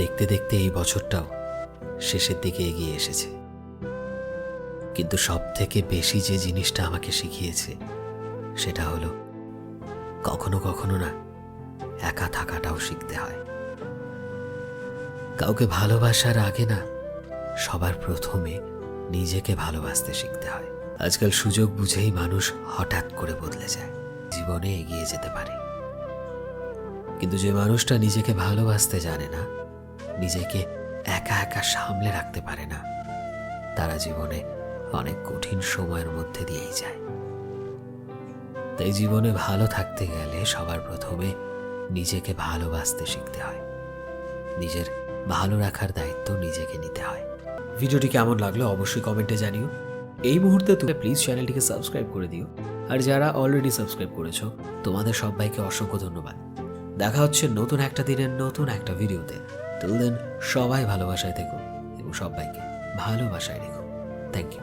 দেখতে দেখতে এই বছরটাও শেষের দিকে এগিয়ে এসেছে, কিন্তু সব থেকে বেশি যে জিনিসটা আমাকে শিখিয়েছে সেটা হলো কখনো কখনো না একা থাকাটাও শিখতে হয়। কাউকে ভালোবাসার আগে না সবার প্রথমে নিজেকে ভালোবাসতে শিখতে হয়। আজকাল সুযোগ বুঝেই মানুষ হঠাৎ করে বদলে যায়, জীবনে এগিয়ে যেতে পারে, কিন্তু যে মানুষটা নিজেকে ভালোবাসতে জানে না, নিজেকে একা একা সামলে রাখতে পারে না, তারা জীবনে অনেক কঠিন সময়ের মধ্যে দিয়েই যায়। তাই জীবনে ভালো থাকতে গেলে সবার প্রথমে নিজেকে ভালোবাসতে শিখতে হয়, নিজের ভালো রাখার দায়িত্ব নিজেকে নিতে হয়। ভিডিওটি কেমন লাগলো অবশ্যই কমেন্টে জানিও। এই মুহূর্তে তুমি প্লিজ চ্যানেলটিকে সাবস্ক্রাইব করে দিও, আর যারা অলরেডি সাবস্ক্রাইব করেছো তোমাদের সবাইকে অসংখ্য ধন্যবাদ। দেখা হচ্ছে নতুন একটা দিনের নতুন একটা ভিডিওতে। টিল দেন সবাই ভালোবাসায় থেকো এবং সবাইকে ভালোবাসায় রেখো। Thank you.